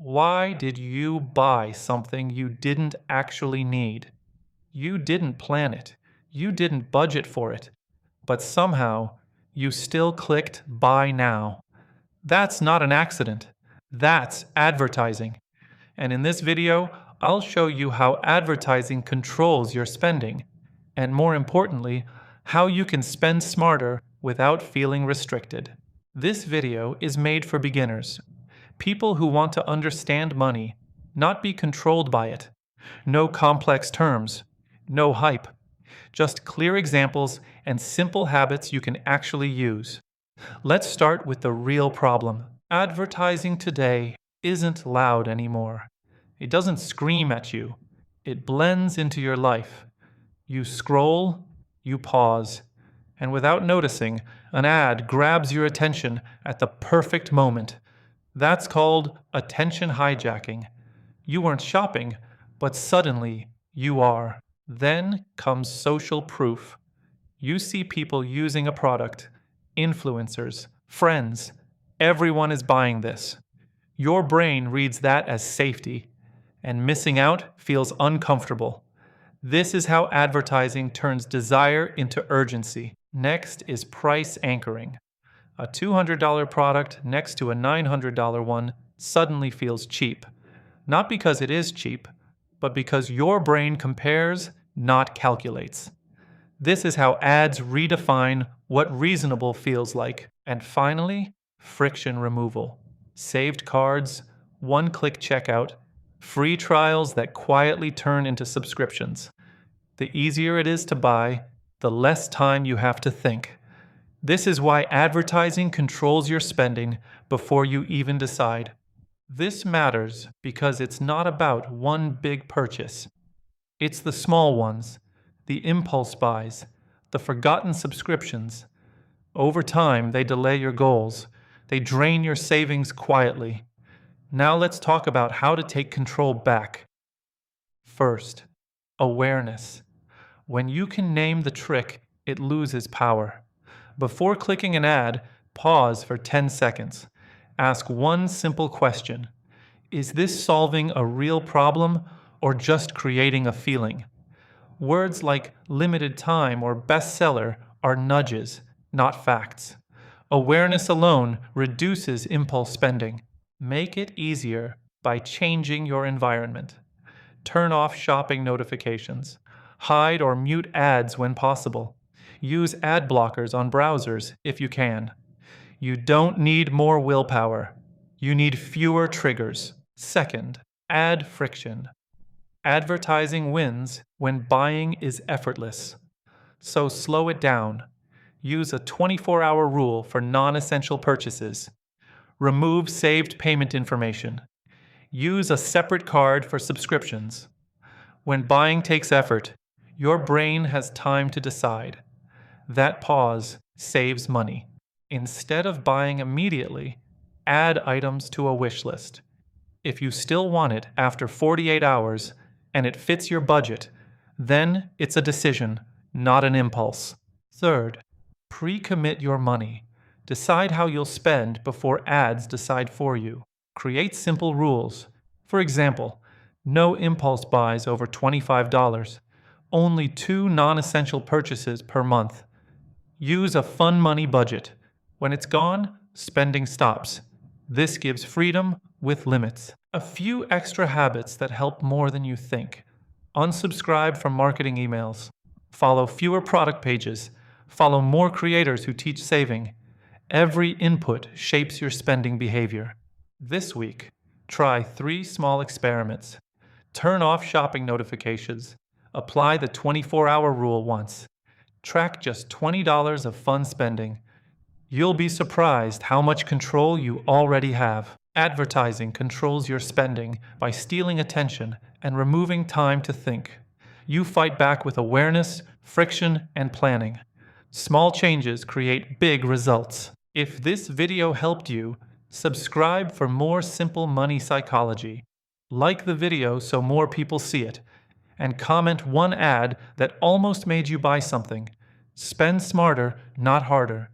Why did you buy something you didn't actually need? You didn't plan it. You didn't budget for it. But somehow, you still clicked buy now. That's not an accident. That's advertising. And in this video, I'll show you how advertising controls your spending. And more importantly, how you can spend smarter without feeling restricted. This video is made for beginners. People who want to understand money, not be controlled by it. No complex terms, no hype. Just clear examples and simple habits you can actually use. Let's start with the real problem. Advertising today isn't loud anymore. It doesn't scream at you. It blends into your life. You scroll, you pause, and without noticing, an ad grabs your attention at the perfect moment. That's called attention hijacking. You weren't shopping, but suddenly you are. Then comes social proof. You see people using a product, influencers, friends. Everyone is buying this. Your brain reads that as safety, and missing out feels uncomfortable. This is how advertising turns desire into urgency. Next is price anchoring. A $200 product next to a $900 one suddenly feels cheap. Not because it is cheap, but because your brain compares, not calculates. This is how ads redefine what reasonable feels like. And finally, friction removal. Saved cards, one-click checkout, free trials that quietly turn into subscriptions. The easier it is to buy, the less time you have to think. This is why advertising controls your spending before you even decide. This matters because it's not about one big purchase. It's the small ones, the impulse buys, the forgotten subscriptions. Over time, they delay your goals. They drain your savings quietly. Now let's talk about how to take control back. First, awareness. When you can name the trick, it loses power. Before clicking an ad, pause for 10 seconds. Ask one simple question. Is this solving a real problem or just creating a feeling? Words like limited time or bestseller are nudges, not facts. Awareness alone reduces impulse spending. Make it easier by changing your environment. Turn off shopping notifications. Hide or mute ads when possible. Use ad blockers on browsers if you can. You don't need more willpower. You need fewer triggers. Second, ad friction. Advertising wins when buying is effortless. So slow it down. Use a 24-hour rule for non-essential purchases. Remove saved payment information. Use a separate card for subscriptions. When buying takes effort, your brain has time to decide. That pause saves money. Instead of buying immediately, add items to a wish list. If you still want it after 48 hours and it fits your budget, then it's a decision, not an impulse. Third, pre-commit your money. Decide how you'll spend before ads decide for you. Create simple rules. For example, no impulse buys over $25. Only 2 non-essential purchases per month. Use a fun money budget. When it's gone, spending stops. This gives freedom with limits. A few extra habits that help more than you think. Unsubscribe from marketing emails. Follow fewer product pages. Follow more creators who teach saving. Every input shapes your spending behavior. This week, try 3 small experiments. Turn off shopping notifications. Apply the 24-hour rule once. Track just $20 of fun spending. You'll be surprised how much control you already have. Advertising controls your spending by stealing attention and removing time to think. You fight back with awareness, friction, and planning. Small changes create big results. If this video helped you, subscribe for more simple money psychology. Like the video so more people see it. And comment one ad that almost made you buy something. Spend smarter, not harder.